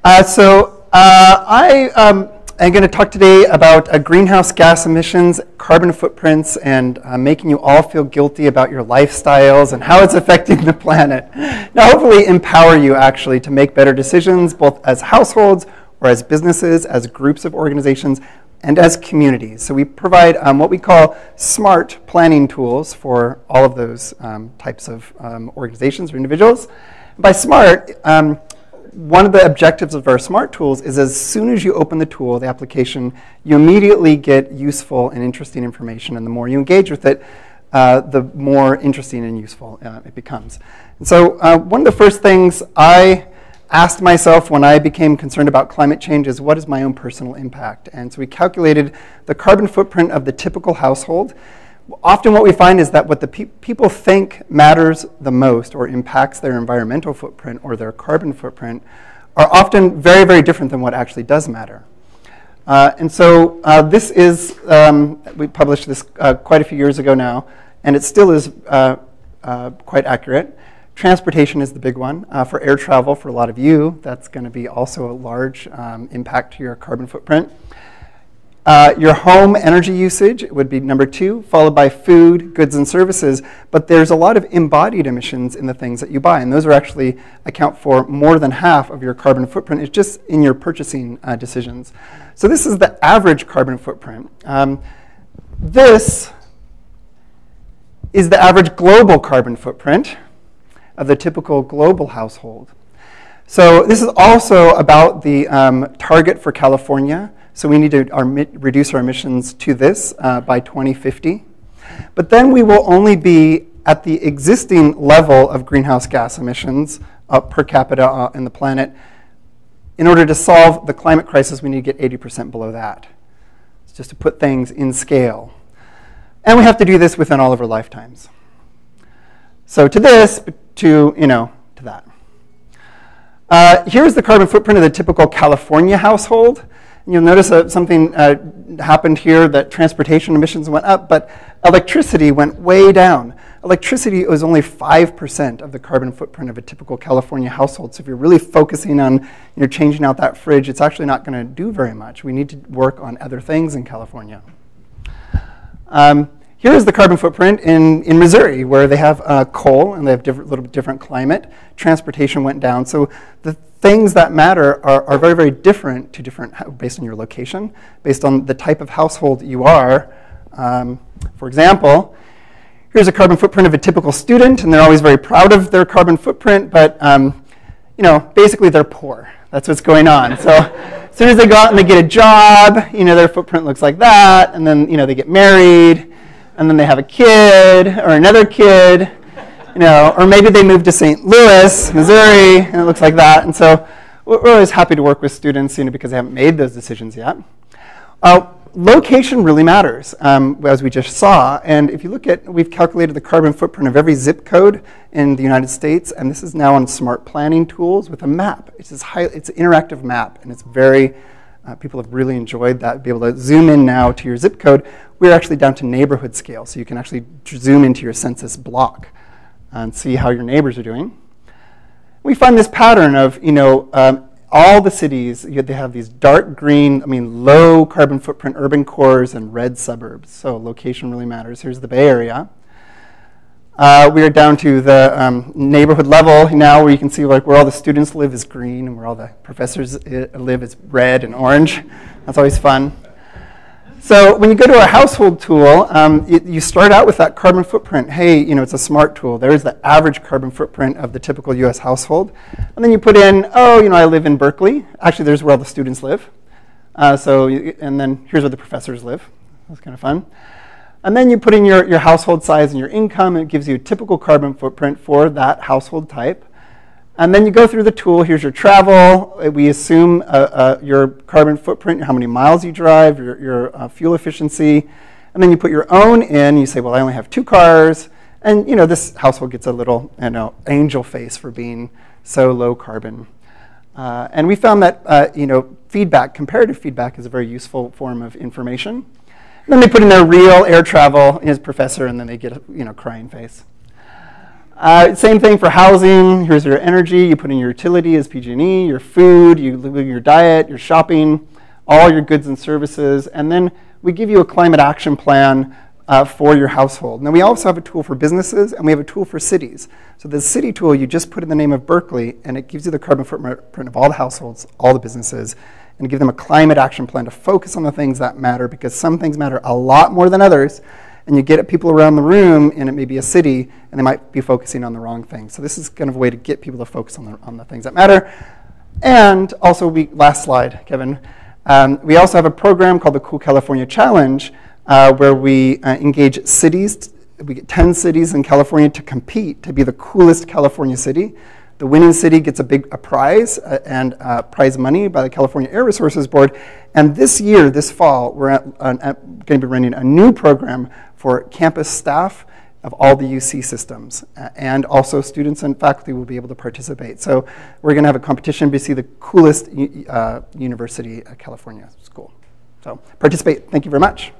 I am going to talk today about greenhouse gas emissions, carbon footprints, and making you all feel guilty about your lifestyles and how it's affecting the planet. Now, hopefully empower you actually to make better decisions, both as households or as businesses, as groups of organizations, and as communities. So we provide what we call smart planning tools for all of those types of organizations or individuals. By smart, one of the objectives of our smart tools is as soon as you open the tool, the application, you immediately get useful and interesting information. And the more you engage with it, the more interesting and useful it becomes. And so one of the first things I asked myself when I became concerned about climate change is, what is my own personal impact? And so we calculated the carbon footprint of the typical household. Often what we find is that what the people think matters the most or impacts their environmental footprint or their carbon footprint are often very, very different than what actually does matter. And so this is, we published this quite a few years ago now, and it still is quite accurate. Transportation is the big one. For air travel, for a lot of you, that's going to be also a large impact to your carbon footprint. Your home energy usage would be number 2, followed by food, goods, and services. But there's a lot of embodied emissions in the things that you buy, and those are actually account for more than half of your carbon footprint. It's just in your purchasing decisions. So this is the average carbon footprint. This is the average global carbon footprint of the typical global household. So this is also about the target for California. So we need to reduce our emissions to this by 2050. But then we will only be at the existing level of greenhouse gas emissions per capita in the planet. In order to solve the climate crisis, we need to get 80% below that. It's just to put things in scale. And we have to do this within all of our lifetimes. So to this, to that. Here's the carbon footprint of the typical California household. And you'll notice something happened here, that transportation emissions went up, but electricity went way down. Electricity was only 5% of the carbon footprint of a typical California household. So if you're really focusing on changing out that fridge, it's actually not going to do very much. We need to work on other things in California. Here is the carbon footprint in Missouri, where they have coal and they have little bit different climate. Transportation went down. So the things that matter are very, very different based on your location, based on the type of household you are. For example, here's a carbon footprint of a typical student, and they're always very proud of their carbon footprint, but basically they're poor. That's what's going on. So as soon as they go out and they get a job, their footprint looks like that, and then they get married, and then they have a kid or another kid, or maybe they move to St. Louis, Missouri, and it looks like that. And so we're always happy to work with students, because they haven't made those decisions yet. Location really matters, as we just saw. And if you look at, we've calculated the carbon footprint of every zip code in the United States, and this is now on smart planning tools with a map. It's an interactive map, and it's very, people have really enjoyed that, be able to zoom in now to your zip code. We're actually down to neighborhood scale, so you can actually zoom into your census block and see how your neighbors are doing. We find this pattern of, all the cities, they have these dark green, low carbon footprint urban cores and red suburbs. So location really matters. Here's the Bay Area. We are down to the neighborhood level now, where you can see where all the students live is green and where all the professors live is red and orange. That's always fun. So when you go to a household tool, you start out with that carbon footprint. Hey, it's a smart tool. There's the average carbon footprint of the typical US household. And then you put in, I live in Berkeley. Actually, there's where all the students live. And then here's where the professors live. That's kind of fun. And then you put in your household size and your income, and it gives you a typical carbon footprint for that household type. And then you go through the tool. Here's your travel. We assume your carbon footprint, how many miles you drive, your fuel efficiency. And then you put your own in. You say, well, I only have 2 cars. And this household gets a little angel face for being so low carbon. And we found that feedback, comparative feedback, is a very useful form of information. And then they put in their real air travel, his professor, and then they get a crying face. Same thing for housing. Here's your energy. You put in your utility as PG&E, your food, your diet, your shopping, all your goods and services. And then we give you a climate action plan for your household. Now, we also have a tool for businesses, and we have a tool for cities. So the city tool, you just put in the name of Berkeley, and it gives you the carbon footprint of all the households, all the businesses, and give them a climate action plan to focus on the things that matter, because some things matter a lot more than others. And you get people around the room, and it may be a city, and they might be focusing on the wrong things. So this is kind of a way to get people to focus on the things that matter. And also, last slide, Kevin. We also have a program called the Cool California Challenge, where we engage cities. We get 10 cities in California to compete to be the coolest California city. The winning city gets a prize and prize money by the California Air Resources Board. And this year, this fall, we're going to be running a new program for campus staff of all the UC systems. And also students and faculty will be able to participate. So we're going to have a competition to see the coolest university California school. So participate. Thank you very much.